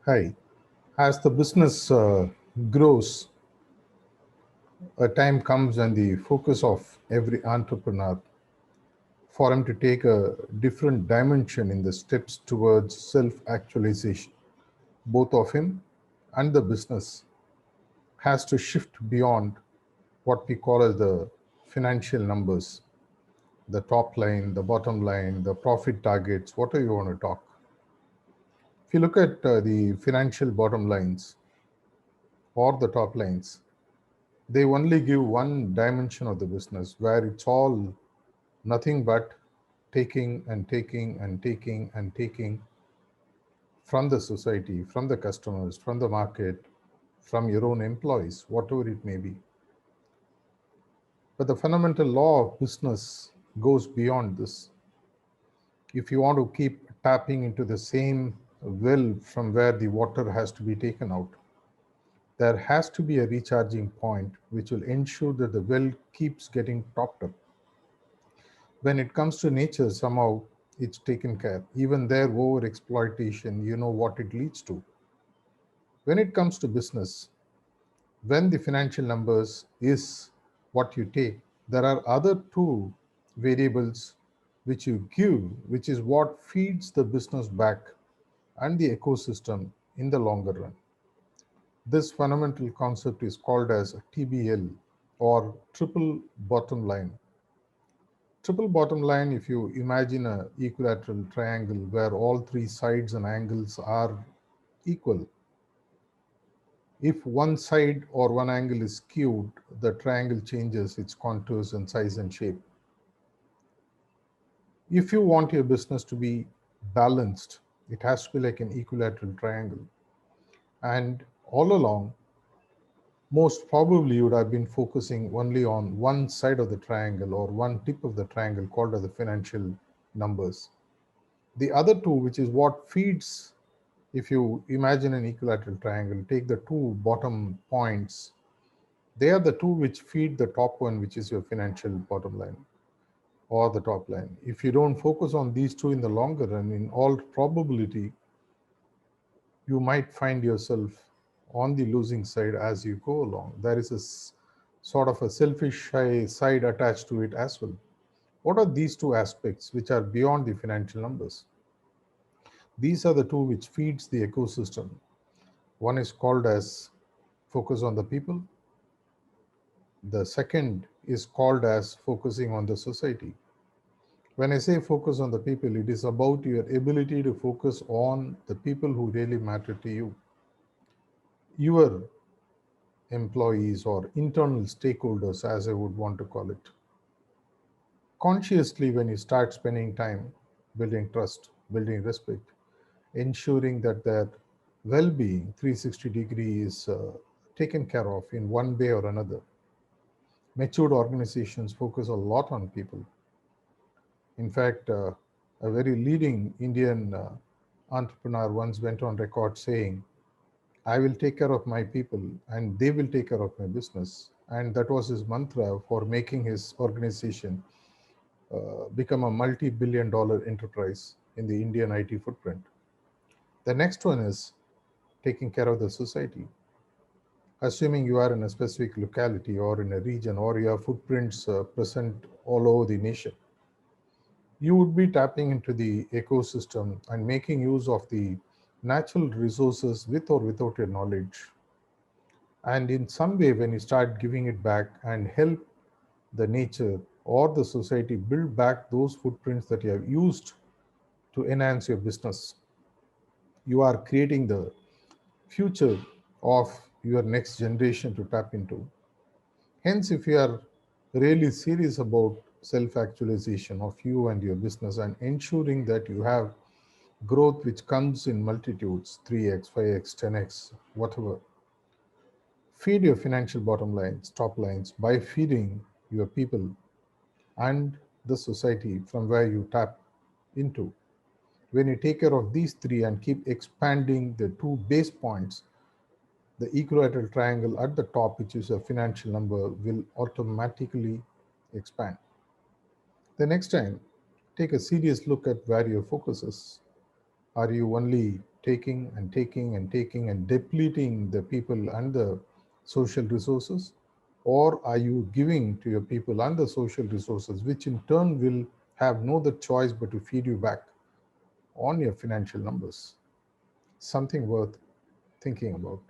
Hi. As the business grows, a time comes when the focus of every entrepreneur for him to take a different dimension in the steps towards self-actualization. Both of him and the business has to shift beyond what we call as the financial numbers, the top line, the bottom line, the profit targets, whatever you want to talk. If you look at the financial bottom lines or the top lines, they only give one dimension of the business where it's all nothing but taking and taking and taking and taking from the society, from the customers, from the market, from your own employees, whatever it may be. But the fundamental law of business goes beyond this. If you want to keep tapping into the same well from where the water has to be taken out, there has to be a recharging point which will ensure that the well keeps getting topped up. When it comes to nature, somehow it's taken care. Even their over exploitation, you know what it leads to. When it comes to business, when the financial numbers is what you take, there are other two variables which you give, which is what feeds the business back and the ecosystem in the longer run. This fundamental concept is called as TBL, or triple bottom line. Triple bottom line, if you imagine a equilateral triangle where all three sides and angles are equal, if one side or one angle is skewed, the triangle changes its contours and size and shape. If you want your business to be balanced, it has to be like an equilateral triangle. And all along, most probably you would have been focusing only on one side of the triangle or one tip of the triangle called as the financial numbers. The other two, which is what feeds, if you imagine an equilateral triangle, take the two bottom points, they are the two which feed the top one, which is your financial bottom line or the top line. If you don't focus on these two in the longer run, in all probability, you might find yourself on the losing side as you go along. There is a sort of a selfish side attached to it as well. What are these two aspects which are beyond the financial numbers? These are the two which feeds the ecosystem. One is called as focus on the people. The second is called as focusing on the society. When I say focus on the people, it is about your ability to focus on the people who really matter to you, your employees or internal stakeholders, as I would want to call it. Consciously, when you start spending time building trust, building respect, ensuring that their well-being 360 degrees is taken care of in one way or another. Matured organizations focus a lot on people. In fact, a very leading Indian entrepreneur once went on record saying, I will take care of my people and they will take care of my business. And that was his mantra for making his organization become a multi-billion dollar enterprise in the Indian IT footprint. The next one is taking care of the society. Assuming you are in a specific locality or in a region or your footprints present all over the nation, you would be tapping into the ecosystem and making use of the natural resources with or without your knowledge. And in some way, when you start giving it back and help the nature or the society build back those footprints that you have used to enhance your business, you are creating the future of your next generation to tap into. Hence, if you are really serious about self-actualization of you and your business and ensuring that you have growth which comes in multitudes, 3x, 5x, 10x, whatever, feed your financial bottom lines, top lines by feeding your people and the society from where you tap into. When you take care of these three and keep expanding the two base points, the equilateral triangle at the top, which is a financial number, will automatically expand. The next time, take a serious look at where your focus is. Are you only taking and taking and taking and depleting the people and the social resources? Or are you giving to your people and the social resources, which in turn will have no other choice but to feed you back on your financial numbers? Something worth thinking about.